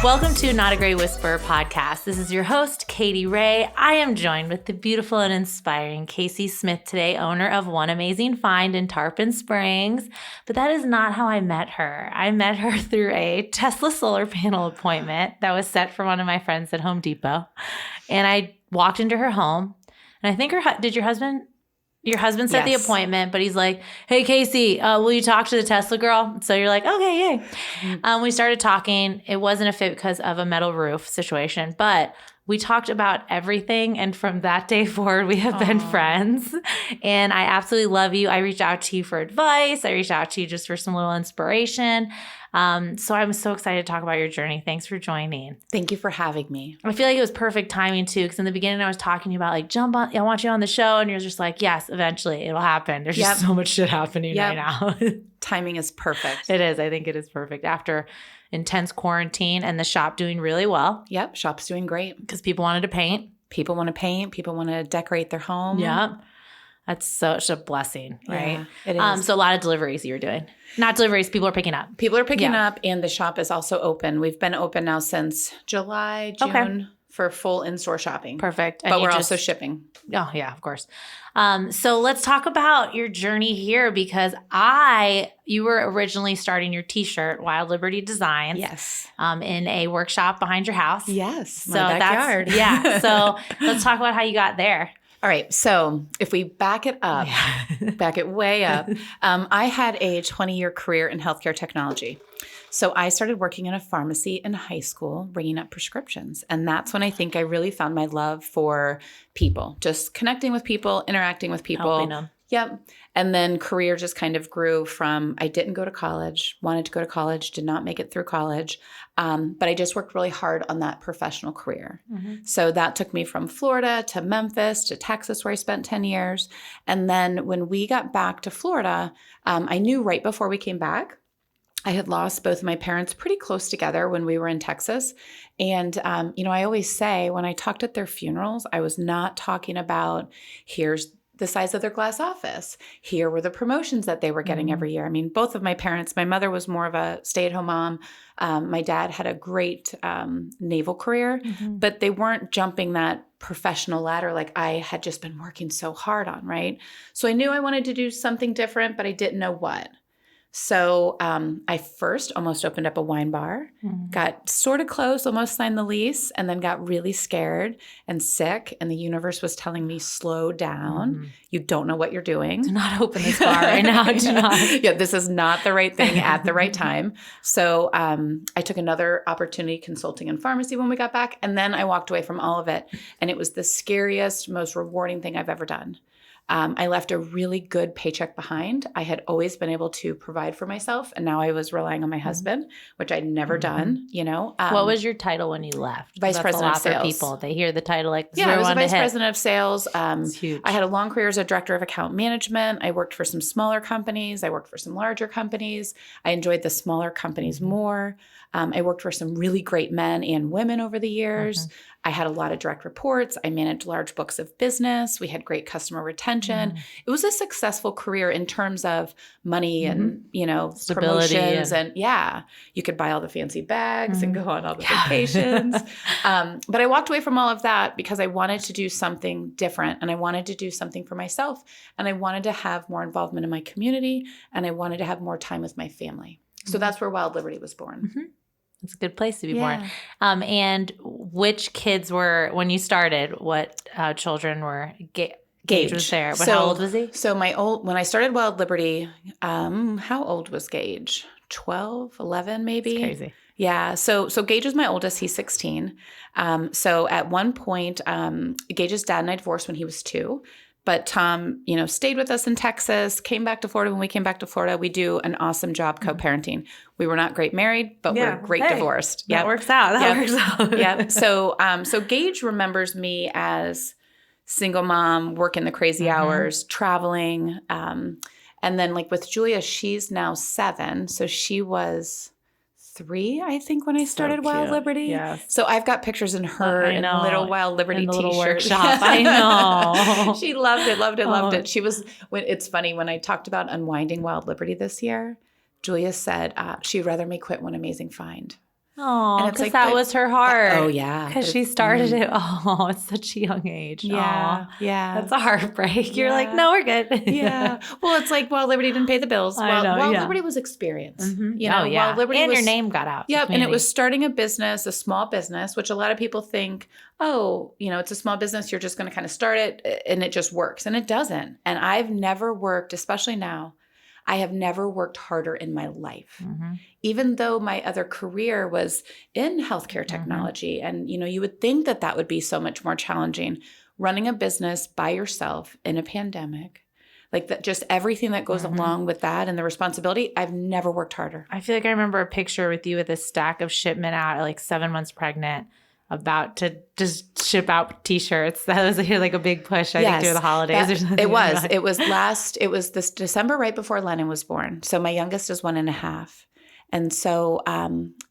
Welcome to Not a Great Whisperer podcast. This is your host, Katy Ray. I am joined with the beautiful and inspiring Casey Smith today, owner of One Amazing Find in Tarpon Springs. But that is not how I met her. I met her through a Tesla solar panel appointment that was set for one of my friends at Home Depot. And I walked into her home, and I think did your husband set the appointment, but he's like, hey, Casey, will you talk to the Tesla girl? So you're like, okay, yay. We started talking. It wasn't a fit because of a metal roof situation, but we talked about everything. And from that day forward, we have been friends. And I absolutely love you. I reached out to you for advice. I reached out to you just for some little inspiration. So I'm so excited to talk about your journey. Thanks for joining. Thank you for having me. I feel like it was perfect timing too, because in the beginning I was talking to you about like, jump on, I want you on the show. And you're just like, yes, eventually it'll happen. There's just so much shit happening right now. Timing is perfect. It is. I think it is perfect after intense quarantine and the shop doing really well. Yep. Shop's doing great. Because people wanted to paint. People want to paint. People want to decorate their home. Yeah. That's such a blessing, right? Yeah, it is. So a lot of deliveries you're doing. Not deliveries, people are picking up. People are picking up, and the shop is also open. We've been open now since July, June for full in-store shopping. Perfect. But we're also shipping. Oh, yeah, of course. So let's talk about your journey here, because you were originally starting your t-shirt, Wild Liberty Designs. Yes. In a workshop behind your house. Yes. My backyard. So let's talk about how you got there. All right. So if we back it up, back it way up, I had a 20-year career in healthcare technology. So I started working in a pharmacy in high school, bringing up prescriptions. And that's when I think I really found my love for people, just connecting with people, interacting with people. Helping them. Yep. And then career just kind of grew from, I didn't go to college, wanted to go to college, did not make it through college. But I just worked really hard on that professional career. Mm-hmm. So that took me from Florida to Memphis to Texas, where I spent 10 years. And then when we got back to Florida, I knew right before we came back, I had lost both of my parents pretty close together when we were in Texas. And, I always say when I talked at their funerals, I was not talking about here's the size of their glass office. Here were the promotions that they were getting every year. I mean, both of my parents, my mother was more of a stay-at-home mom. My dad had a great naval career, but they weren't jumping that professional ladder like I had just been working so hard on, right? So I knew I wanted to do something different, but I didn't know what. So I first almost opened up a wine bar, got sort of close, almost signed the lease, and then got really scared and sick. And the universe was telling me, slow down. You don't know what you're doing. Do not open this bar right now. Do not. Yeah, this is not the right thing at the right time. So I took another opportunity consulting in pharmacy when we got back. And then I walked away from all of it. And it was the scariest, most rewarding thing I've ever done. I left a really good paycheck behind. I had always been able to provide for myself, and now I was relying on my husband, which I'd never done, what was your title when you left? Vice president of sales. People, they hear the title like, I was a vice president of sales. It's huge. I had a long career as a director of account management. I worked for some smaller companies. I worked for some larger companies. I enjoyed the smaller companies more. I worked for some really great men and women over the years. I had a lot of direct reports. I managed large books of business. We had great customer retention. It was a successful career in terms of money and, stability promotions. And you could buy all the fancy bags and go on all the vacations. But I walked away from all of that because I wanted to do something different, and I wanted to do something for myself, and I wanted to have more involvement in my community, and I wanted to have more time with my family. So that's where Wild Liberty was born. It's a good place to be born. And which kids were, when you started, what children were? Gage was there. How old was he? So when I started Wild Liberty, how old was Gage? 12, 11 maybe? That's crazy. Yeah. So Gage is my oldest. He's 16. So at one point, Gage's dad and I divorced when he was 2. But Tom, stayed with us in Texas, came back to Florida. When we came back to Florida, we do an awesome job co-parenting. We were not great married, but we're great divorced. That works out. That works out. Yeah. So Gage remembers me as single mom, working the crazy hours, traveling. And then with Julia, she's now 7. So she was 3, I think, when I started Wild cute. Liberty. Yes. So I've got pictures in her in little Wild Liberty in the t-shirt. little workshop. I know. She loved it. She was, it's funny, when I talked about unwinding Wild Liberty this year, Julia said she'd rather me quit One Amazing Find. Oh, because that was her heart. Oh, yeah. Because she started it. Oh, at such a young age. Yeah. Aww. Yeah. That's a heartbreak. You're like, no, we're good. Yeah. Well, it's like Wild Liberty didn't pay the bills. Wild Liberty was experience. Mm-hmm. You know, Wild Liberty and your name got out. Yep. And it was starting a business, a small business, which a lot of people think, oh, you know, it's a small business. You're just going to kind of start it and it just works. And it doesn't. And I've never worked, especially now, I have never worked harder in my life. Mm-hmm. Even though my other career was in healthcare technology. And, you know, you would think that that would be so much more challenging. Running a business by yourself in a pandemic, like that, just everything that goes along with that and the responsibility, I've never worked harder. I feel like I remember a picture with you with a stack of shipment out at like 7 months pregnant, about to just ship out t-shirts. That was like a big push, I think, through the holidays or something. It was this December right before Lennon was born. So my youngest is 1.5. And so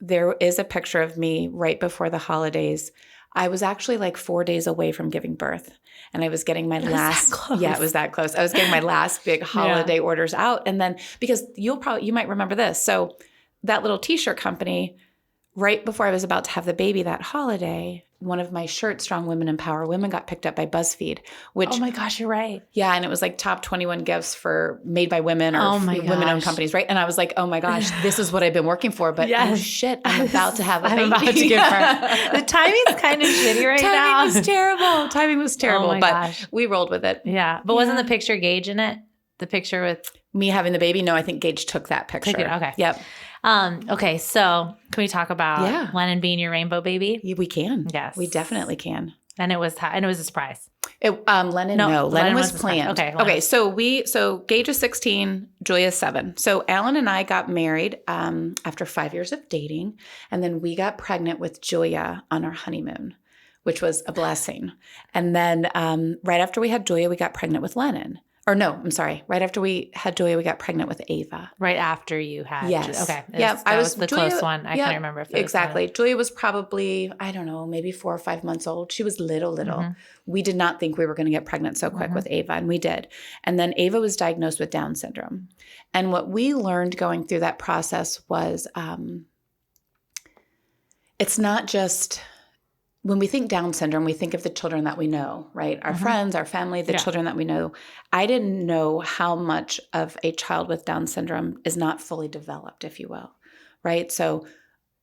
there is a picture of me right before the holidays. I was actually like 4 days away from giving birth. And I was getting my last, it was that close. I was getting my last big holiday orders out. And then, because you might remember this. So that little t-shirt company, right before I was about to have the baby that holiday, one of my shirts, Strong Women Empower Women, got picked up by BuzzFeed, which... Oh my gosh, you're right. Yeah, and it was like top 21 gifts for made by women or women-owned companies, right? And I was like, oh my gosh, this is what I've been working for, but oh shit, I'm about to have a baby. I'm about to give birth. The timing's kind of shitty right now. Timing was terrible, but gosh. We rolled with it. Yeah, but wasn't the picture Gage in it? The picture with... Me having the baby? No, I think Gage took that picture. Okay. Yep. Okay, so can we talk about Lennon being your rainbow baby? Yeah, we can. Yes. We definitely can. And it was a surprise. Lennon was planned. Okay. So Gage is 16, Julia is 7. So Alan and I got married after 5 years of dating, and then we got pregnant with Julia on our honeymoon, which was a blessing. And then right after we had Julia, we got pregnant with Lennon. Or no, I'm sorry. Right after we had Julia, we got pregnant with Ava. Right after you had Yes. Okay. Yeah, I was the Julia, close one. I can't remember if it was exactly. Julia was probably, I don't know, maybe 4 or 5 months old. She was little. Mm-hmm. We did not think we were going to get pregnant so quick with Ava, and we did. And then Ava was diagnosed with Down syndrome. And what we learned going through that process was it's not just... When we think Down syndrome, we think of the children that we know, right? Our friends, our family, the children that we know. I didn't know how much of a child with Down syndrome is not fully developed, if you will, right? So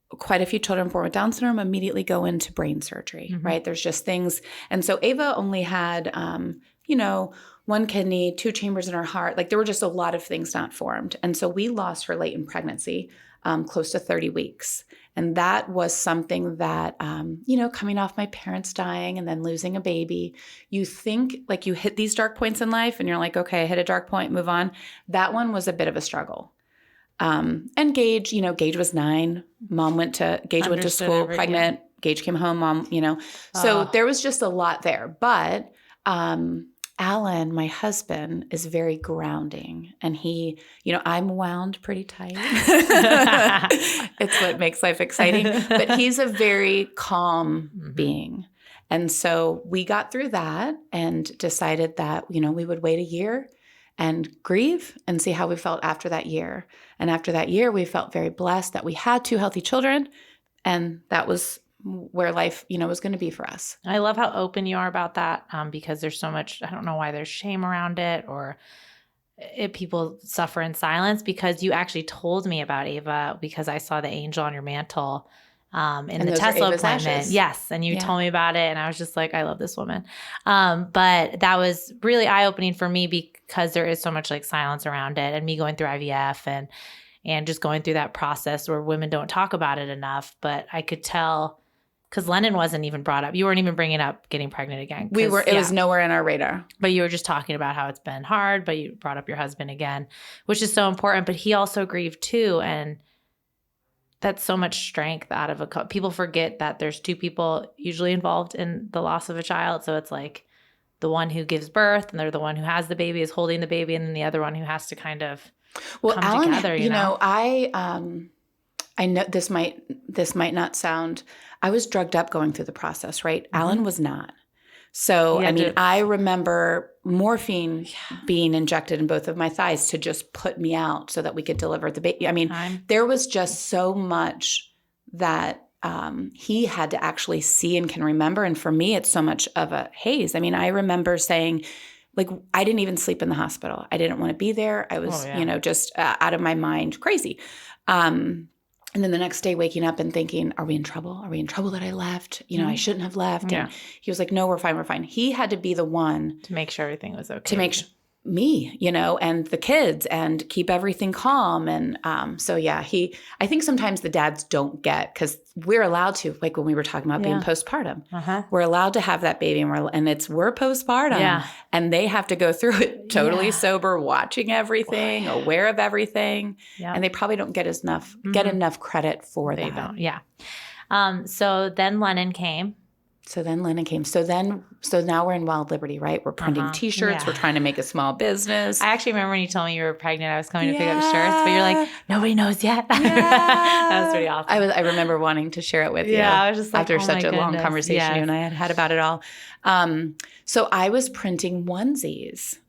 quite a few children born with Down syndrome immediately go into brain surgery, right? There's just things. And so Ava only had, 1 kidney, 2 chambers in her heart. Like there were just a lot of things not formed. And so we lost her late in pregnancy, close to 30 weeks. And that was something that, coming off my parents dying and then losing a baby, you think like you hit these dark points in life and you're like, okay, I hit a dark point, move on. That one was a bit of a struggle. And Gage, Gage was 9. Gage went to school pregnant. Gage came home, mom, So there was just a lot there. But Alan, my husband, is very grounding, and he, I'm wound pretty tight. It's what makes life exciting, but he's a very calm being. And so we got through that and decided that, we would wait a year and grieve and see how we felt after that year. And after that year, we felt very blessed that we had 2 healthy children, and that was where life, was going to be for us. I love how open you are about that because there's so much, I don't know why there's shame around it or people suffer in silence, because you actually told me about Ava because I saw the angel on your mantle in the Tesla appointment. Ashes. Yes. And you told me about it and I was just like, I love this woman. But that was really eye-opening for me because there is so much like silence around it, and me going through IVF and just going through that process where women don't talk about it enough. But I could tell, because Lennon wasn't even brought up. You weren't even bringing up getting pregnant again. It was nowhere in our radar. But you were just talking about how it's been hard, but you brought up your husband again, which is so important. But he also grieved too. And that's so much strength out of people forget that there's 2 people usually involved in the loss of a child. So it's like the one who gives birth and they're the one who has the baby is holding the baby, and then the other one who has to kind of come Alan, together. I know this might not sound, I was drugged up going through the process, right? Alan was not. So, I remember morphine being injected in both of my thighs to just put me out so that we could deliver the baby. I mean, there was just so much that he had to actually see and can remember. And for me, it's so much of a haze. I mean, I remember saying, like, I didn't even sleep in the hospital. I didn't want to be there. I was, just out of my mind, crazy. And then the next day waking up and thinking, are we in trouble? Are we in trouble that I left? I shouldn't have left. Yeah. And he was like, no, we're fine. We're fine. He had to be the one to make sure everything was okay. To make me, and the kids and keep everything calm. And I think sometimes the dads don't get, because we're allowed to, like when we were talking about being postpartum, we're allowed to have that baby and we're postpartum and they have to go through it totally sober, watching everything, aware of everything. And they probably don't get enough credit for that. They don't. Yeah. So then Lennon came. So now we're in Wild Liberty, right? We're printing T-shirts. Yeah. We're trying to make a small business. I actually remember when you told me you were pregnant, I was coming to pick up shirts, but you're like, nobody knows yet. Yeah. That was pretty awesome. I remember wanting to share it with you. Yeah, I was just like, after such a long conversation you and I had about it all. So I was printing onesies.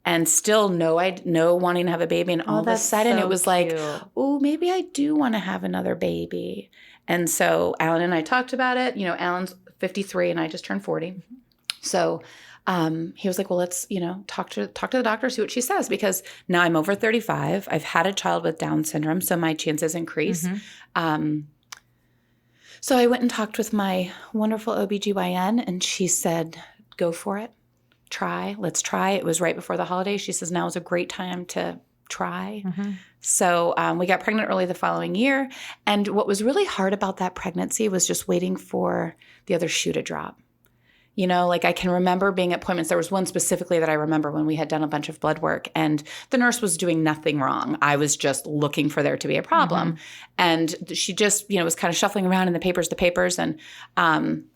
And still no wanting to have a baby. And all of a sudden it was like, oh, maybe I do want to have another baby. And so Alan and I talked about it. Alan's 53 and I just turned 40. So he was like, well, let's, talk to the doctor, see what she says, because now I'm over 35. I've had a child with Down syndrome, so my chances increase. So I went and talked with my wonderful OBGYN and she said, go for it. Let's try. It was right before the holidays. She says, now is a great time to try. So we got pregnant early the following year. And what was really hard about that pregnancy was just waiting for the other shoe to drop. I can remember being at appointments. There was one specifically that I remember when we had done a bunch of blood work and the nurse was doing nothing wrong. I was just looking for there to be a problem. And she just, was kind of shuffling around in the papers and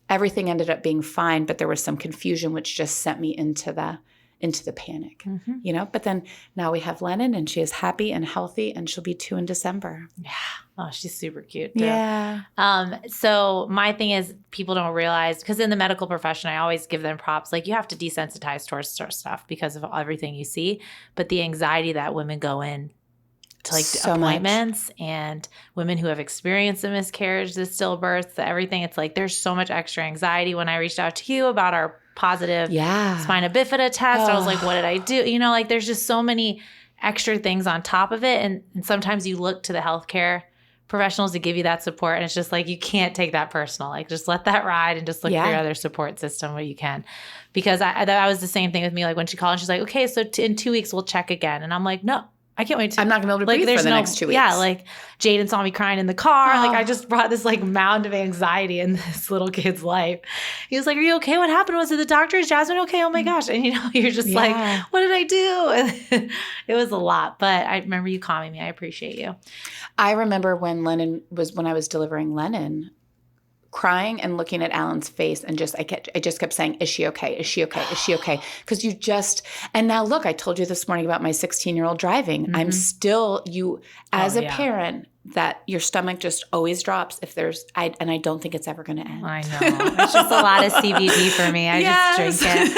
everything ended up being fine, but there was some confusion, which just sent me into the panic, but then now we have Lennon and she is happy and healthy and she'll be 2 in December. Yeah. Oh, she's super cute too. Yeah. So my thing is people don't realize, because in the medical profession, I always give them props. Like you have to desensitize towards stuff because of everything you see, but the anxiety that women go in to appointments and women who have experienced a miscarriage, the stillbirths, everything. It's like, there's so much extra anxiety. When I reached out to you about our positive spina bifida test, I was like, what did I do? There's just so many extra things on top of it. And sometimes you look to the healthcare professionals to give you that support. And it's just like, you can't take that personal. Like just let that ride and just look for your other support system where you can. Because that was the same thing with me. Like when she called and she's like, okay, so in 2 weeks we'll check again. And I'm like, no. I can't wait to. I'm not going to be able to breathe for the next 2 weeks. Yeah, like Jaden saw me crying in the car. I just brought this mound of anxiety in this little kid's life. He was like, are you okay? What happened? Was it the doctor? Is Jasmine okay? Oh my gosh. And you're just like, what did I do? And it was a lot. But I remember you calming me. I appreciate you. I remember when I was delivering Lennon, crying and looking at Alan's face and I just kept saying, is she okay? Is she okay? Is she okay? Because and now look, I told you this morning about my 16-year-old driving. I'm still, as a parent, that your stomach just always drops if and I don't think it's ever going to end. I know. It's just a lot of CBD for me. I just drink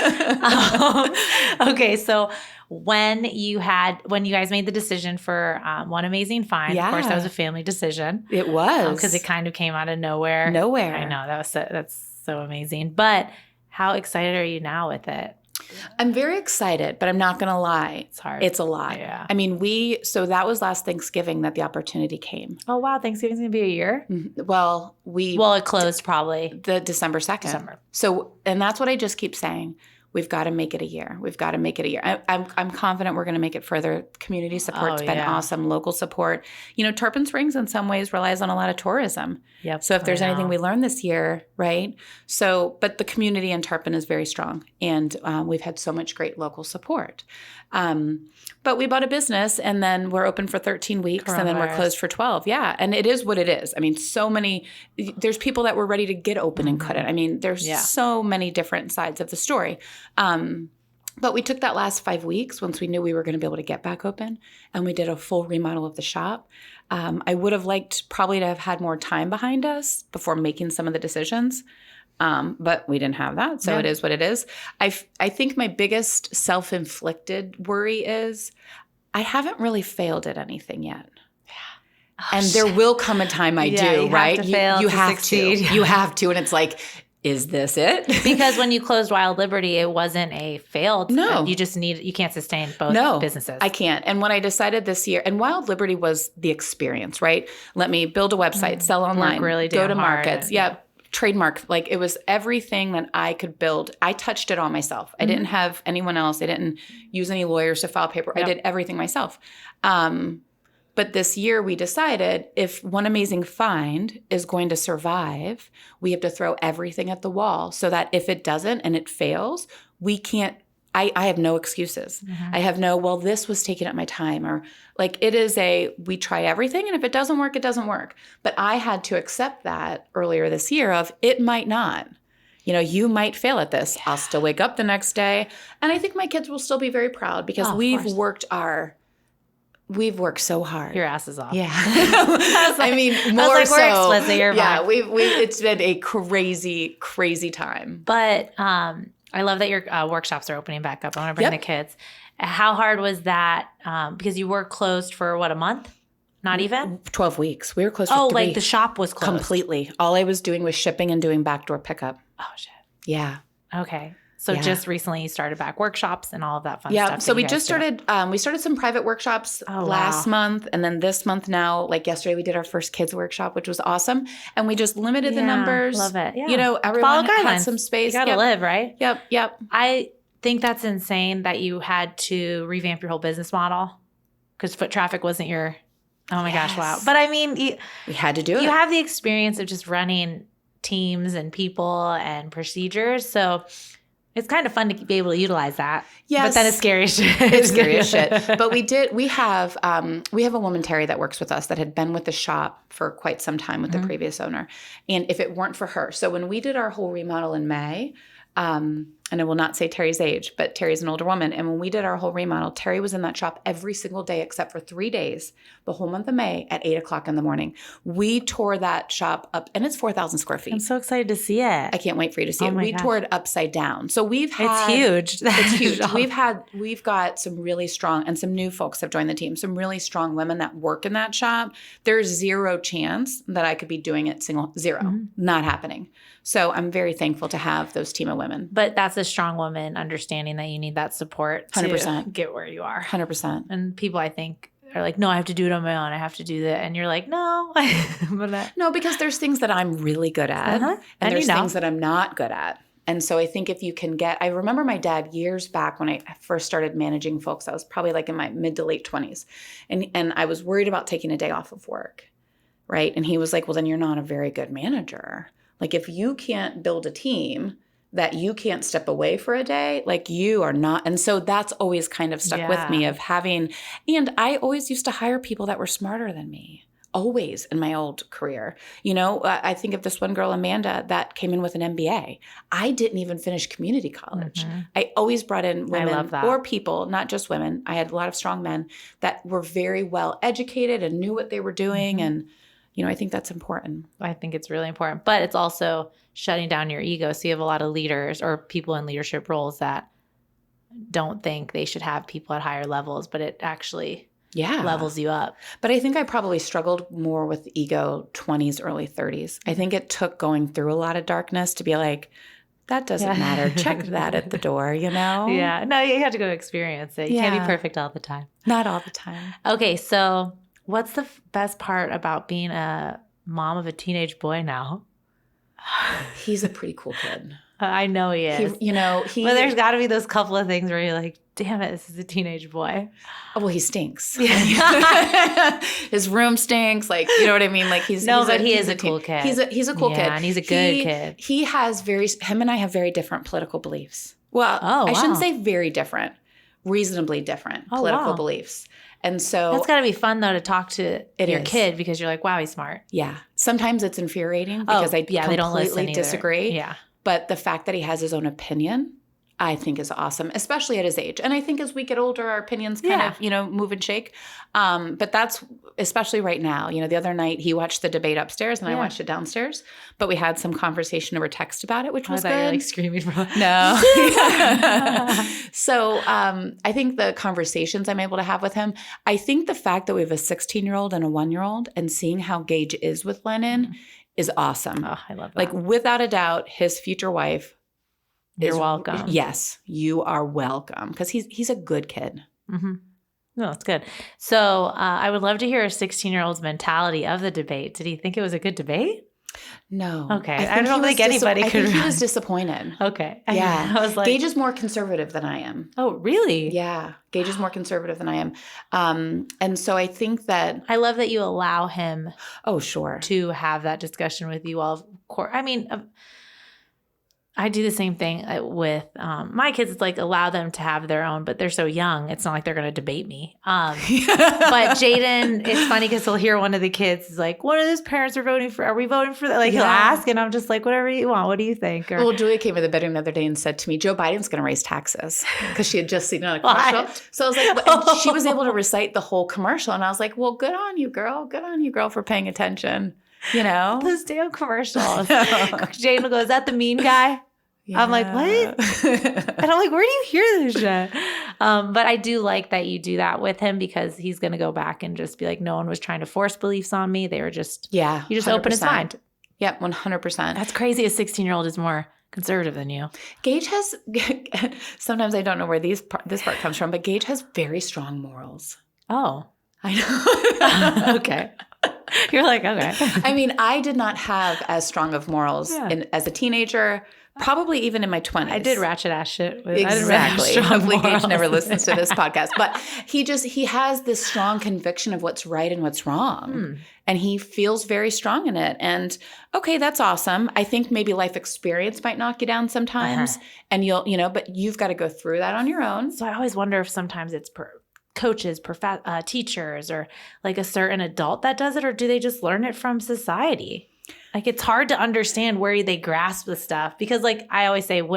it. Okay. So when you guys made the decision for One Amazing Find, of course, that was a family decision. It was. Because it kind of came out of nowhere. I know. That's so amazing. But how excited are you now with it? I'm very excited, but I'm not going to lie. It's hard. It's a lot. Yeah. I mean, so that was last Thanksgiving that the opportunity came. Oh, wow. Thanksgiving's going to be a year? Well, it closed probably. The December 2nd. So, and that's what I just keep saying. We've got to make it a year. We've got to make it a year. I'm confident we're going to make it further. Community support's been awesome. Local support. Tarpon Springs in some ways relies on a lot of tourism. Yep. So if there's anything we learned this year, right? So, but the community in Tarpon is very strong. And we've had so much great local support. But we bought a business and then we're open for 13 weeks and then we're closed for 12. Yeah. And it is what it is. I mean, there's people that were ready to get open and couldn't. I mean, there's so many different sides of the story. But we took that last 5 weeks once we knew we were going to be able to get back open, and we did a full remodel of the shop. I would have liked probably to have had more time behind us before making some of the decisions, but we didn't have that. So It is what it is. I think my biggest self-inflicted worry is I haven't really failed at anything yet. Yeah. And there will come a time I do, right? You have to. You have to. And it's like, is this it? Because when you closed Wild Liberty, it wasn't a failed. No. You can't sustain both businesses. I can't. And when I decided this year, and Wild Liberty was the experience, right? Let me build a website, sell online, go to markets. Trademark. Like, it was everything that I could build. I touched it all myself. I didn't have anyone else. I didn't use any lawyers to file paper. I did everything myself. But this year we decided if One Amazing Find is going to survive, we have to throw everything at the wall so that if it doesn't and it fails, we can't, I have no excuses. I have no, well, this was taking up my time, or like, it is we try everything, and if it doesn't work, it doesn't work. But I had to accept that earlier this year of it might not. You might fail at this. I'll still wake up the next day. And I think my kids will still be very proud because we've worked so hard. Your ass is off. Yeah. I mean, more so. We're explicit. You're yeah, it's been a crazy, crazy time. But I love that your workshops are opening back up. I want to bring the kids. How hard was that? Because you were closed for a month? Not even? 12 weeks. We were closed for 3. Like the shop was closed? Completely. All I was doing was shipping and doing backdoor pickup. Oh, shit. Yeah. Okay. So just recently you started back workshops and all of that fun stuff. Yeah. So we just started, we started some private workshops last month. And then this month now, like yesterday, we did our first kids workshop, which was awesome. And we just limited the numbers. Love it. Yeah. Everyone had some space. You got to live, right? Yep. I think that's insane that you had to revamp your whole business model because foot traffic wasn't your, oh my gosh, wow. But I mean, we had to do it. You have the experience of just running teams and people and procedures. So it's kind of fun to be able to utilize that. Yes. But then it's scary as shit. It's scary as shit. But we have a woman, Terry, that works with us that had been with the shop for quite some time with the previous owner. And if it weren't for her, so when we did our whole remodel in May, and I will not say Terry's age, but Terry's an older woman. And when we did our whole remodel, Terry was in that shop every single day except for 3 days, the whole month of May at 8:00 in the morning. We tore that shop up, and it's 4,000 square feet. I'm so excited to see it. I can't wait for you to see it. We tore it upside down. So it's huge. It's huge. We've got some really strong, and some new folks have joined the team, some really strong women that work in that shop. There's zero chance that I could be doing it zero, not happening. So I'm very thankful to have those team of women. But that's a strong woman understanding that you need that support 100%. To get where you are. 100%. And people, I think, are like, no, I have to do it on my own. I have to do that. And you're like, no. No, because there's things that I'm really good at. And there's things that I'm not good at. And so I think if you can I remember my dad years back when I first started managing folks, I was probably like in my mid to late 20s. And I was worried about taking a day off of work, right? And he was like, well, then you're not a very good manager. Like, if you can't build a team that you can't step away for a day, like, you are not. And so that's always kind of stuck with me of having, and I always used to hire people that were smarter than me, always in my old career. I think of this one girl, Amanda, that came in with an MBA. I didn't even finish community college. I always brought in women or people, not just women. I had a lot of strong men that were very well educated and knew what they were doing. And I think that's important. I think it's really important. But it's also shutting down your ego. So you have a lot of leaders or people in leadership roles that don't think they should have people at higher levels, but it actually levels you up. But I think I probably struggled more with ego 20s, early 30s. I think it took going through a lot of darkness to be like, that doesn't matter. Check that at the door, Yeah. No, you have to go experience it. You can't be perfect all the time. Not all the time. Okay, so what's the best part about being a mom of a teenage boy now? He's a pretty cool kid. I know he is. But there's got to be those couple of things where you're like, damn it, this is a teenage boy. Oh, well, he stinks. His room stinks. Like, you know what I mean? Like, he is a cool kid. He's a cool kid. And he's a good kid. He has him and I have very different political beliefs. Well, I shouldn't say very different, reasonably different political beliefs. And so that's got to be fun, though, to talk to your kid because you're like, wow, he's smart. Yeah. Sometimes it's infuriating because they completely disagree. Yeah. But the fact that he has his own opinion, I think is awesome, especially at his age. And I think as we get older, our opinions kind of, move and shake. But that's especially right now. The other night he watched the debate upstairs and I watched it downstairs. But we had some conversation over text about it, which was good. You were screaming from No. So I think the conversations I'm able to have with him, I think the fact that we have a 16-year-old and a 1-year-old and seeing how Gage is with Lennon is awesome. Oh, I love that. Without a doubt, his future wife. You're welcome. Yes, you are welcome because he's a good kid. Mm-hmm. No, it's good. So I would love to hear a 16-year-old's mentality of the debate. Did he think it was a good debate? No. Okay. I don't think anybody could. I think he was disappointed. Okay. Yeah. I was like, Gage is more conservative than I am. Oh, really? Yeah. Gage is more conservative than I am. And so I think that. I love that you allow him. Oh, sure. To have that discussion with you all. Of course. I mean, I do the same thing with my kids. It's like allow them to have their own, but they're so young. It's not like they're going to debate me. But Jaden, it's funny because he'll hear one of the kids is like, one of his parents are voting for, are we voting for that? Like he'll ask and I'm just like, whatever you want. What do you think? Or, well, Julia came in the bedroom the other day and said to me, Joe Biden's going to raise taxes because she had just seen it on a commercial. What? So I was like, and she was able to recite the whole commercial. And I was like, well, good on you, girl. Good on you, girl, for paying attention. Those damn commercials. Jaden will go, is that the mean guy? Yeah. I'm like, what? And I'm like, where do you hear this shit? But I do like that you do that with him because he's going to go back and just be like, no one was trying to force beliefs on me. They were just, you just 100%. Open his mind. Yep, 100%. That's crazy. A 16-year-old is more conservative than you. Gage has, sometimes I don't know where this part comes from, but Gage has very strong morals. Oh. I know. Okay. You're like, okay. I mean, I did not have as strong of morals as a teenager. Probably even in my 20s. I did ratchet ass shit. Exactly. Hopefully Gage never listens to this podcast. But he has this strong conviction of what's right and what's wrong. And he feels very strong in it. And okay, that's awesome. I think maybe life experience might knock you down sometimes. And but you've got to go through that on your own. So I always wonder if sometimes it's coaches, teachers, or like a certain adult that does it, or do they just learn it from society? Like it's hard to understand where they grasp the stuff because like I always say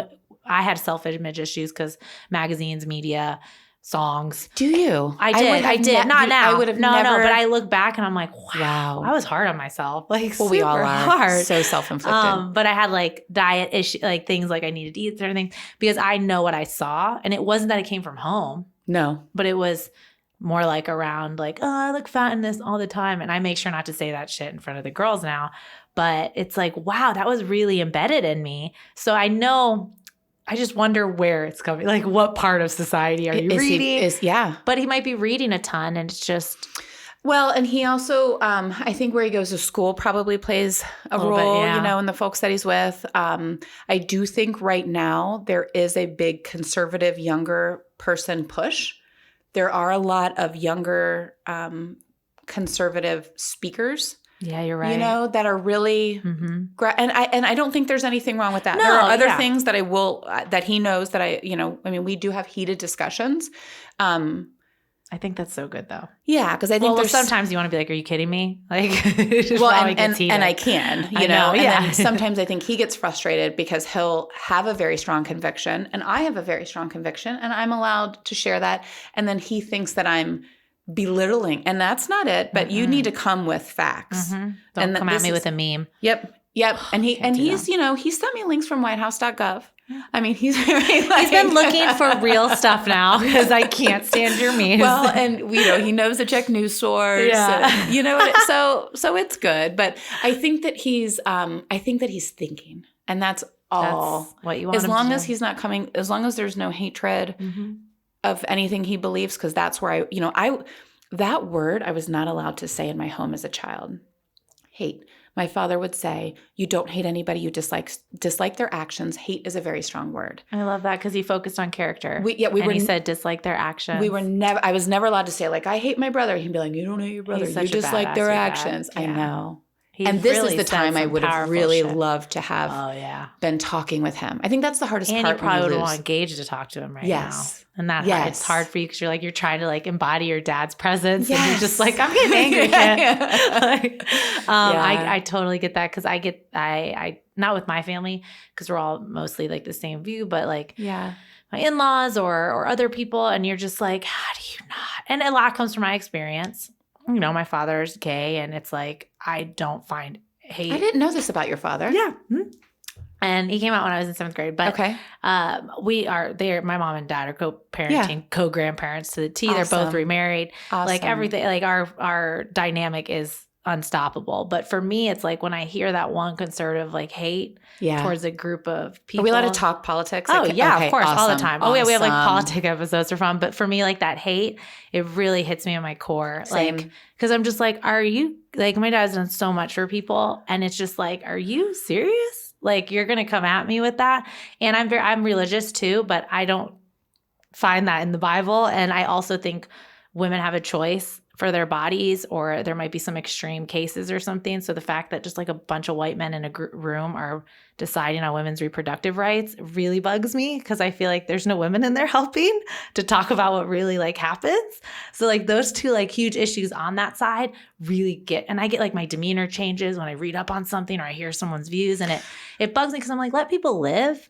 I had self-image issues because magazines, media, songs. Do you? I did. Not now. I would have no, never. But I look back and I'm like, wow. I was hard on myself. Like super we all are. Hard. So self-inflicted. But I had like diet issues, like things like I needed to eat certain things because I know what I saw. And it wasn't that it came from home. No. But it was more like around like, oh, I look fat in this all the time. And I make sure not to say that shit in front of the girls now. But it's like, wow, that was really embedded in me. So I just wonder where it's coming. Like what part of society are you reading? But he might be reading a ton and it's just. Well, and he also, I think where he goes to school probably plays a role, in the folks that he's with. I do think right now there is a big conservative younger person push. There are a lot of younger conservative speakers. Yeah, you're right. That are really, and I don't think there's anything wrong with that. No, there are other things that that he knows that we do have heated discussions. I think that's so good though. Yeah, because I think there's sometimes you want to be like, are you kidding me? Like, and I can, and then sometimes I think he gets frustrated because he'll have a very strong conviction and I have a very strong conviction and I'm allowed to share that. And then he thinks that I'm belittling, and that's not it. But you need to come with facts. Don't come at me with a meme. Yep. And he's he sent me links from whitehouse.gov. I mean, he's very he's been looking for real stuff now because I can't stand your memes. Well, and he knows to check news source. Yeah. And, so it's good. But I think that he's thinking, and that's all. That's what you want. As long as he's not coming, as long as there's no hatred of anything he believes, because that's where that word I was not allowed to say in my home as a child. Hate. My father would say, you don't hate anybody, you dislike their actions. Hate is a very strong word. I love that because he focused on character. He said dislike their actions. I was never allowed to say like, I hate my brother. He'd be like, you don't hate your brother. You dislike their actions. Yeah. I know. And this is the time I would have really loved to have been talking with him. I think that's the hardest part. And you probably would want Gage to talk to him now. And it's hard for you because you're trying to embody your dad's presence. And you're just like, I'm getting angry. I totally get that because I not with my family because we're all mostly the same view, but my in-laws or other people. And you're just like, how do you not? And a lot comes from my experience. My father's gay and it's I don't find hate. I didn't know this about your father. Yeah. Mm-hmm. And he came out when I was in 7th grade. But my mom and dad are co-parenting, co-grandparents to the T. Awesome. They're both remarried. Awesome. Everything, our dynamic is unstoppable. But for me, it's when I hear that one conservative hate towards a group of people. Are we allowed to talk politics? Oh, yeah, of course, all the time. Awesome. Oh, yeah, we have politic episodes are fun. But for me, that hate, it really hits me in my core. Same. Because I'm just are you, my dad's done so much for people. And it's just are you serious? You're going to come at me with that? And I'm religious too, but I don't find that in the Bible. And I also think women have a choice for their bodies, or there might be some extreme cases or something. So the fact that just a bunch of white men in a room are deciding on women's reproductive rights really bugs me because I feel there's no women in there helping to talk about what really happens. So those two huge issues on that side really I get my demeanor changes when I read up on something or I hear someone's views, and it bugs me because I'm let people live,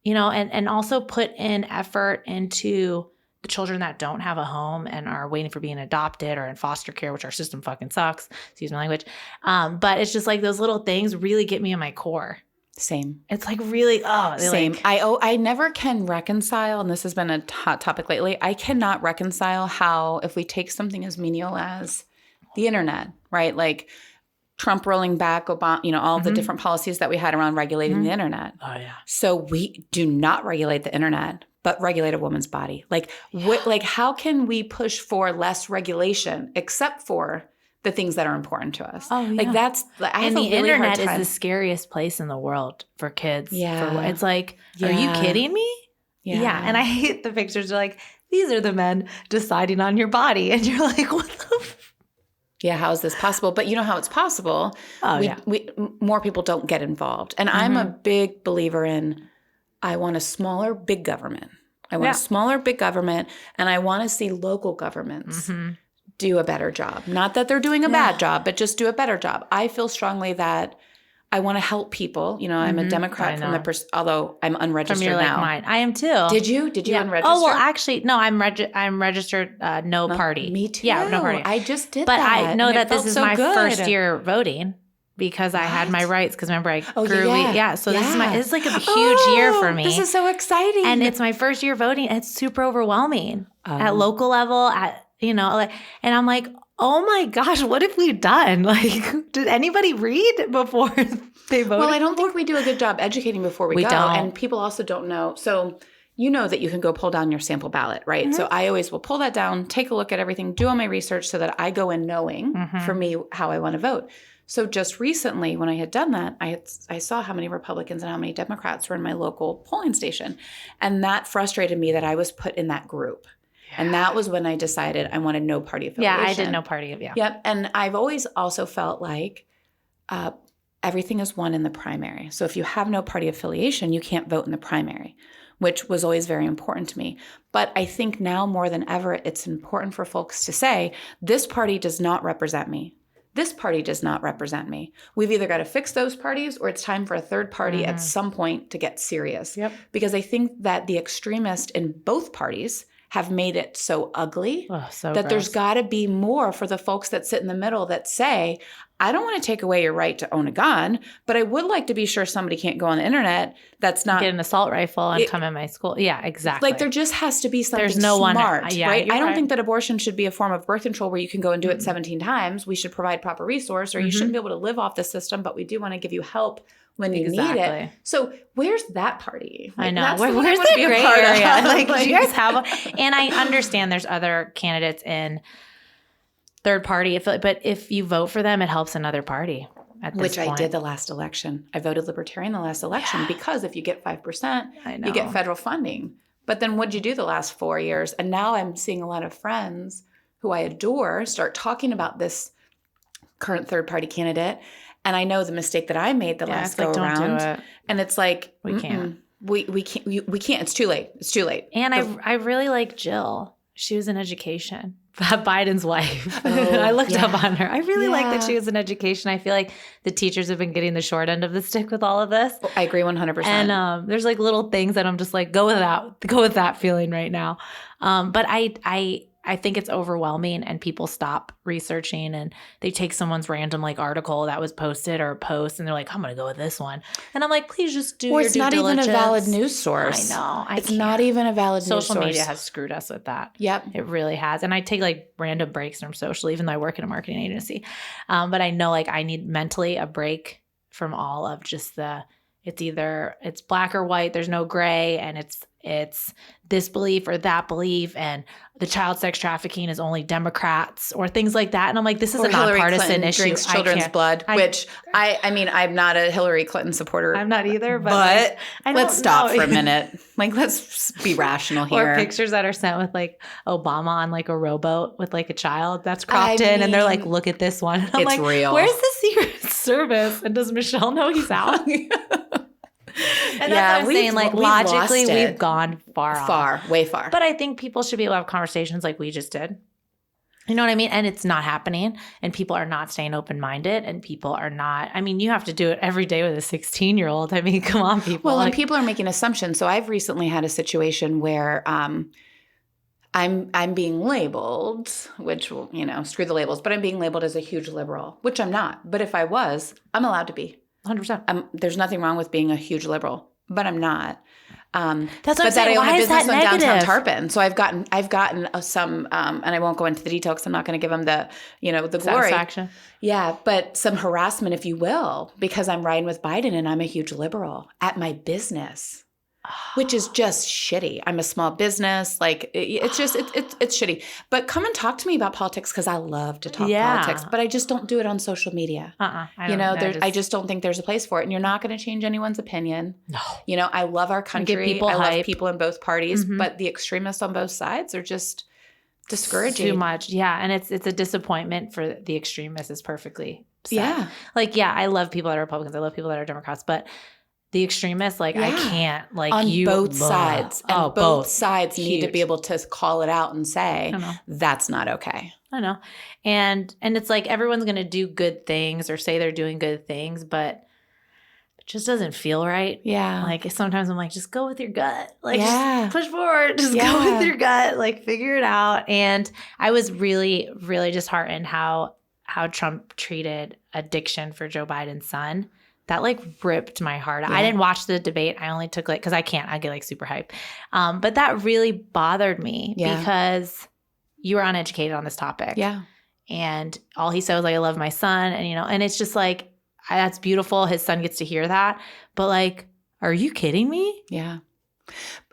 and also put in effort into the children that don't have a home and are waiting for being adopted or in foster care, which our system fucking sucks. Excuse my language. But it's just those little things really get me in my core. Same. It's really, same. I never can reconcile, and this has been a hot topic lately. I cannot reconcile how, if we take something as menial as the internet, right? Trump rolling back, Obama, all the different policies that we had around regulating the internet. Oh, yeah. So we do not regulate the internet, but regulate a woman's body. How can we push for less regulation except for the things that are important to us? Oh, yeah. And the internet is the scariest place in the world for kids. Yeah. It's are you kidding me? Yeah. And I hate the pictures. They're these are the men deciding on your body. And you're what the Yeah, how is this possible? But you know how it's possible. More people don't get involved. And I'm a big believer in I want a smaller, big government. I want a smaller, big government, and I want to see local governments do a better job. Not that they're doing a bad job, but just do a better job. I feel strongly that I want to help people. I'm a Democrat although I'm unregistered now. Mine. I am too. Did you unregister? Oh, well, actually, no, I'm registered no party. Me too. Yeah, no party. I just did that. But I know that this is my first year voting because I had my rights because remember I grew. So this is a huge year for me. This is so exciting. And it's my first year voting. And it's super overwhelming at local level, and I'm oh my gosh, what have we done? Did anybody read before they voted? Well, I don't think we do a good job educating before we go. Don't. And people also don't know. So that you can go pull down your sample ballot, right? So I always will pull that down, take a look at everything, do all my research so that I go in knowing for me how I want to vote. So just recently when I had done that, I saw how many Republicans and how many Democrats were in my local polling station. And that frustrated me that I was put in that group. And that was when I decided I wanted no party affiliation. Yeah, I did no party of Yep. And I've always also felt everything is won in the primary. So if you have no party affiliation, you can't vote in the primary, which was always very important to me. But I think now more than ever, it's important for folks to say, this party does not represent me. This party does not represent me. We've either got to fix those parties or it's time for a third party at some point to get serious. Yep. Because I think that the extremists in both parties have made it so ugly that there's got to be more for the folks that sit in the middle that say, I don't want to take away your right to own a gun, but I would like to be sure somebody can't go on the internet that's not get an assault rifle and come in my school. Yeah, exactly. There just has to be something smart, right? I don't think that abortion should be a form of birth control where you can go and do it 17 times. We should provide proper resource, or you shouldn't be able to live off the system, but we do want to give you help when you need it. So where's that party? I know. Where's the gray area? Do you guys have and I understand there's other candidates in third party, but if you vote for them, it helps another party at this Which point. I did the last election. I voted Libertarian the last election because if you get 5%, you get federal funding. But then what'd you do the last 4 years? And now I'm seeing a lot of friends who I adore start talking about this current third party candidate. And I know the mistake that I made the last go around. Don't do it. And it's like, we can't. We can't. It's too late. It's too late. And I really like Jill. She was in education. Biden's wife. I looked up on her. I really like that she was in education. I feel like the teachers have been getting the short end of the stick with all of this. I agree 100%. And there's like little things that I'm just like, go with that feeling right now. But I think it's overwhelming and people stop researching and they take someone's random like article that was posted or a post and they're like, I'm going to go with this one. And I'm like, please just do your due diligence. Or it's not even a valid news source. I know. It's not even a valid news source. Social media has screwed us with that. Yep. It really has. And I take like random breaks from social, even though I work in a marketing agency. But I know like I need mentally a break from all of just it's black or white. There's no gray and it's this belief or that belief and the child sex trafficking is only Democrats or things like that. And I'm like, this is a nonpartisan issue. Drinks children's blood, which I mean, I'm not a Hillary Clinton supporter. I'm not either, but like, let's stop for a minute. Like, let's be rational here. Or pictures that are sent with like Obama on like a rowboat with like a child that's cropped in and they're like, look at this one. And I'm like, real. Where's the Secret Service? And does Michelle know he's out? And that's what I'm saying. Like logically, we've gone way far. But I think people should be able to have conversations like we just did. You know what I mean? And it's not happening. And people are not staying open-minded. And people are not. I mean, you have to do it every day with a 16-year-old. I mean, come on, people. Well, and people are making assumptions. So I've recently had a situation where I'm being labeled, which will, screw the labels. But I'm being labeled as a huge liberal, which I'm not. But if I was, I'm allowed to be. 100%. There's nothing wrong with being a huge liberal, but I'm not. That's what I'm saying. Why is that negative? Downtown Tarpon, so I've gotten some, and I won't go into the detail because I'm not going to give them the the glory. Satisfaction. Yeah, but some harassment, if you will, because I'm riding with Biden and I'm a huge liberal at my business. Which is just shitty. I'm a small business. Like it's just it's shitty. But come and talk to me about politics because I love to talk politics. But I just don't do it on social media. I just don't think there's a place for it. And you're not going to change anyone's opinion. No. I love our country. I love people in both parties. Mm-hmm. But the extremists on both sides are just discouraging. Too much. Yeah. And it's a disappointment for the extremists is perfectly said. Yeah. Like, I love people that are Republicans. I love people that are Democrats. But the extremists, I can't, on both sides. And both sides need to be able to call it out and say, that's not okay. I know. And it's like everyone's going to do good things or say they're doing good things, but it just doesn't feel right. Yeah. Like sometimes I'm like, just go with your gut. Like just push forward. Just go with your gut. Like figure it out. And I was really, really disheartened how Trump treated addiction for Joe Biden's son. That ripped my heart out. I didn't watch the debate. I only took because I can't. I get super hyped. But that really bothered me because you were uneducated on this topic. Yeah. And all he said was I love my son. And, and it's just that's beautiful. His son gets to hear that. But are you kidding me? Yeah.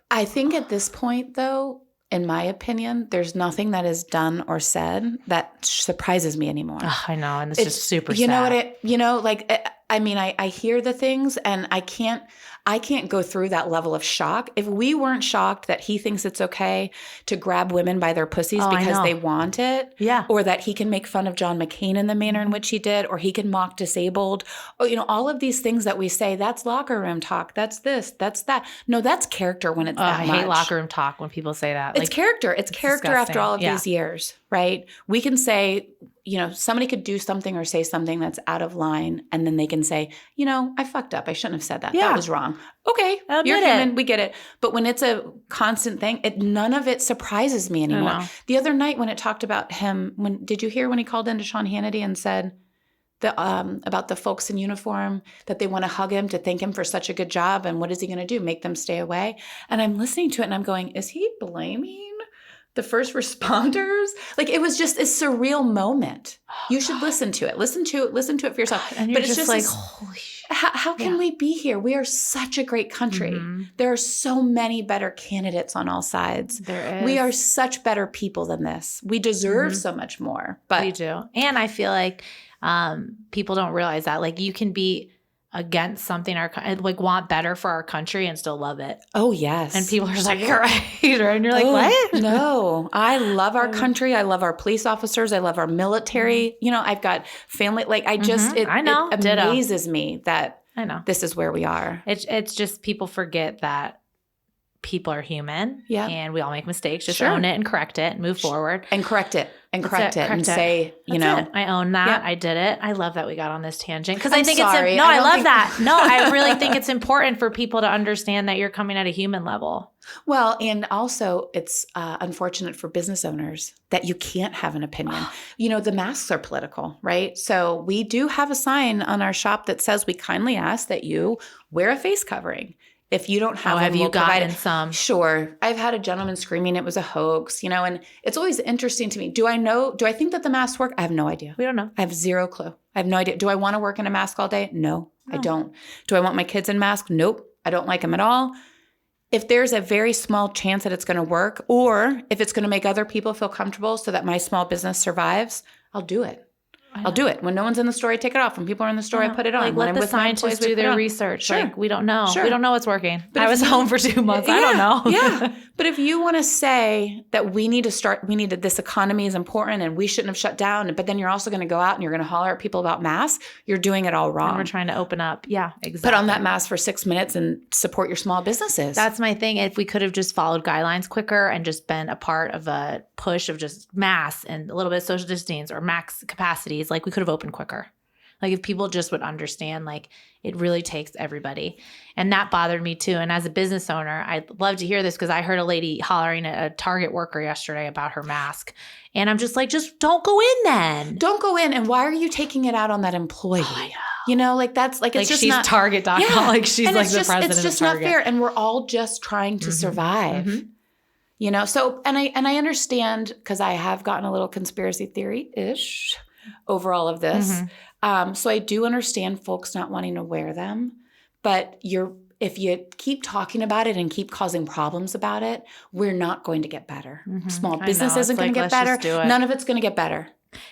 I think at this point though, in my opinion, there's nothing that is done or said that surprises me anymore. Oh, I know. And it's just super sad. You know what I hear the things and I can't go through that level of shock. If we weren't shocked that he thinks it's okay to grab women by their pussies because they want it, or that he can make fun of John McCain in the manner in which he did, or he can mock disabled, or, all of these things that we say, that's locker room talk, that's this, that's that. No, that's character when it's that much. I hate locker room talk when people say that. It's character. It's character disgusting. After all of these years, right? We can say, somebody could do something or say something that's out of line, and then they can say, I fucked up. I shouldn't have said that. Yeah. That was wrong. Okay, you're human. We get it. But when it's a constant thing, none of it surprises me anymore. The other night when it talked about him, did you hear when he called into Sean Hannity and said about the folks in uniform that they want to hug him to thank him for such a good job, and what is he going to do? Make them stay away? And I'm listening to it and I'm going, is he blaming the first responders? It was just a surreal moment. You should listen to it. Listen to it for yourself. And you're just holy shit. How can we be here? We are such a great country. Mm-hmm. There are so many better candidates on all sides. There is. We are such better people than this. We deserve so much more. But we do. And I feel like people don't realize that. You can be against something, like want better for our country and still love it. Oh, yes. And people are just like, you're right. And you're like, what? No, I love our country. I love our police officers. I love our military. You know, I've got family. Like I just, it amazes me that this is where we are. It's just people forget that people are human and we all make mistakes. Just own it and correct it and move forward. And correct it. And say, you know. I own that. Yep. I did it. I love that we got on this tangent because I think I love that. No, I really think it's important for people to understand that you're coming at a human level. Well, and also it's unfortunate for business owners that you can't have an opinion. You know, the masks are political, right? So we do have a sign on our shop that says we kindly ask that you wear a face covering. If you don't have have you gotten some? Sure. I've had a gentleman screaming it was a hoax, you know, and it's always interesting to me. Do I think that the masks work? I have no idea. We don't know. I have zero clue. I have no idea. Do I want to work in a mask all day? No, I don't. Do I want my kids in masks? Nope. I don't like them at all. If there's a very small chance that it's going to work, or if it's going to make other people feel comfortable so that my small business survives, I'll do it. I'll do it. When no one's in the store, I take it off. When people are in the store, I put it on. Like, let the scientists do their research. Sure. Like, we don't know. Sure. We don't know what's working. But I was home for 2 months. I don't know. Yeah. But if you want to say that this economy is important and we shouldn't have shut down, but then you're also going to go out and you're going to holler at people about masks, you're doing it all wrong. And we're trying to open up. Yeah, exactly. Put on that mask for 6 minutes and support your small businesses. That's my thing. If we could have just followed guidelines quicker and just been a part of a push of just masks and a little bit of social distancing or max capacities, like we could have opened quicker. Like if people just would understand, like it really takes everybody. And that bothered me too. And as a business owner, I'd love to hear this because I heard a lady hollering at a Target worker yesterday about her mask. And I'm just like, just don't go in then. Don't go in. And why are you taking it out on that employee? Oh, I know. You know, like that's like, it's just she's not Target.com. Yeah. Like she's and like the president of Target. It's just not fair. And we're all just trying to survive. Mm-hmm. You know, so, and I understand because I have gotten a little conspiracy theory-ish over all of this. Mm-hmm. So I do understand folks not wanting to wear them, but if you keep talking about it and keep causing problems about it, we're not going to get better. Mm-hmm. Small business isn't going to get better. None of it's going to get better.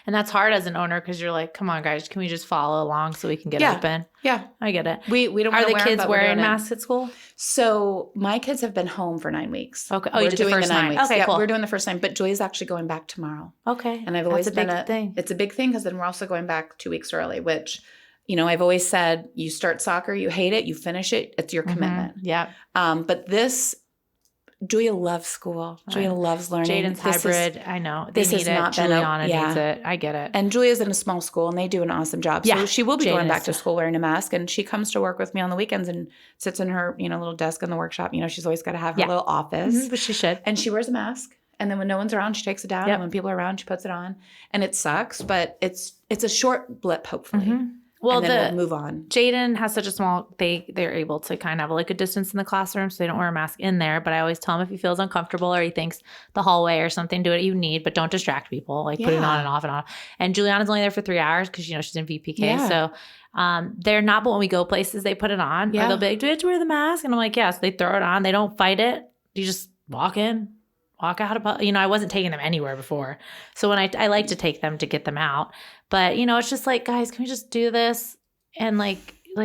And that's hard as an owner because you're like, come on, guys, can we just follow along so we can get open? Yeah. I get it. We don't Are the kids wearing masks at school? So my kids have been home for 9 weeks. Okay. Oh, you're doing the first 9 weeks. Okay, cool. We're doing the first 9, but Julia's actually going back tomorrow. Okay. And I've always been a big thing. It's a big thing because then we're also going back 2 weeks early, which, you know, I've always said you start soccer, you hate it, you finish it, it's your commitment. Yeah. But Julia loves school. Julia loves learning. Jaden's hybrid. I know. They need it. Juliana needs it. I get it. And Julia's in a small school, and they do an awesome job. So she will be going back to school wearing a mask, and she comes to work with me on the weekends and sits in her, you know, little desk in the workshop. You know, she's always got to have her little office. Mm-hmm, but she should. And she wears a mask. And then when no one's around, she takes it down. And when people are around, she puts it on. And it sucks, but it's a short blip, hopefully. Mm-hmm. Well, and then we'll move on. Jaden has such a small, they're able to kind of have like a distance in the classroom, so they don't wear a mask in there. But I always tell him if he feels uncomfortable or he thinks the hallway or something, do what you need, but don't distract people. Like put it on and off and on. And Juliana's only there for 3 hours because, you know, she's in VPK. Yeah. So they're not, but when we go places, they put it on. Yeah. Or they'll be like, do we have to wear the mask? And I'm like, yeah. So they throw it on. They don't fight it. You just walk in. Walk out. You know, I wasn't taking them anywhere before. So when I like to take them to get them out. But, you know, it's just like, guys, can we just do this? And like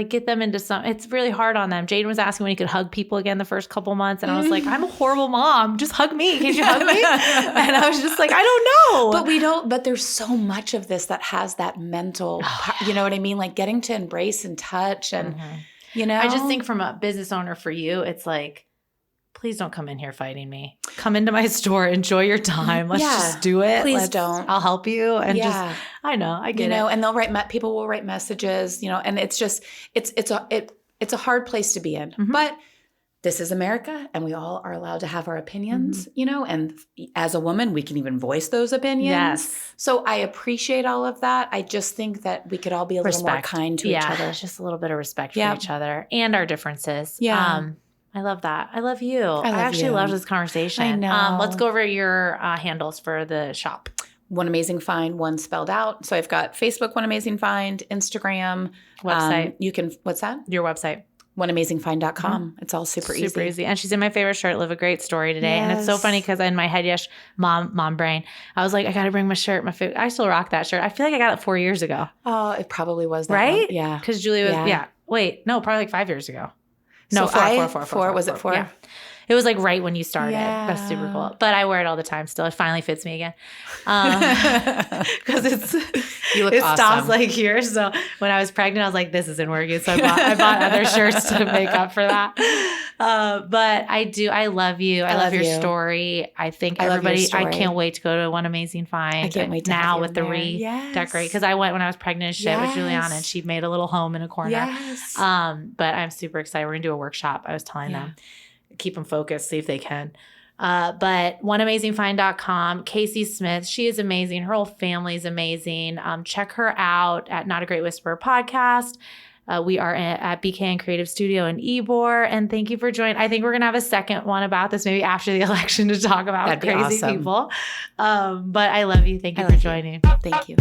get them into it's really hard on them. Jaden was asking when he could hug people again the first couple months. And I was like, I'm a horrible mom. Just hug me. Can you hug me? And I was just like, I don't know. But there's so much of this that has that mental, you know what I mean? Like getting to embrace and touch and, you know. I just think from a business owner for you, it's like, please don't come in here fighting me. Come into my store. Enjoy your time. Let's just do it. Please don't. I'll help you. And I know. I get it. You know, and people will write messages, you know, and it's just, it's a hard place to be in. Mm-hmm. But this is America and we all are allowed to have our opinions, you know, and as a woman, we can even voice those opinions. Yes. So I appreciate all of that. I just think that we could all be a little more kind to each other. Just a little bit of respect for each other and our differences. Yeah. I love that. I love you. I actually love this conversation. I know. Let's go over your handles for the shop. One Amazing Find, one spelled out. So I've got Facebook, One Amazing Find, Instagram. Website. You can, what's that? Your website. OneAmazingFind.com. Mm-hmm. It's all super easy. Super easy. And she's in my favorite shirt, Live a Great Story today. Yes. And it's so funny because in my head, mom brain, I was like, I got to bring my shirt. I still rock that shirt. I feel like I got it 4 years ago. Oh, it probably was that right? one. Yeah. Because Julie was, Wait, no, probably like 5 years ago. No, So four. Was it 4? Yeah. It was like right when you started. Yeah. That's super cool. But I wear it all the time still. It finally fits me again. Because You look it awesome. stops like here. So when I was pregnant, I was like, this isn't working. So I bought other shirts to make up for that. But I love you. I love your story. I think everybody, I can't wait to go to One Amazing Find. I can't wait to now have with the redecorate. Because I went when I was pregnant as shit with Juliana, and she made a little home in a corner. Yes. But I'm super excited. We're going to do a workshop. I was telling them. Keep them focused, see if they can. But oneamazingfind.com, Casey Smith, she is amazing. Her whole family is amazing. Check her out at Not a Great Whisperer podcast. We are at BKN Creative Studio in Ybor. And thank you for joining. I think we're going to have a second one about this maybe after the election to talk about crazy people. But I love you. Thank you for joining. Thank you.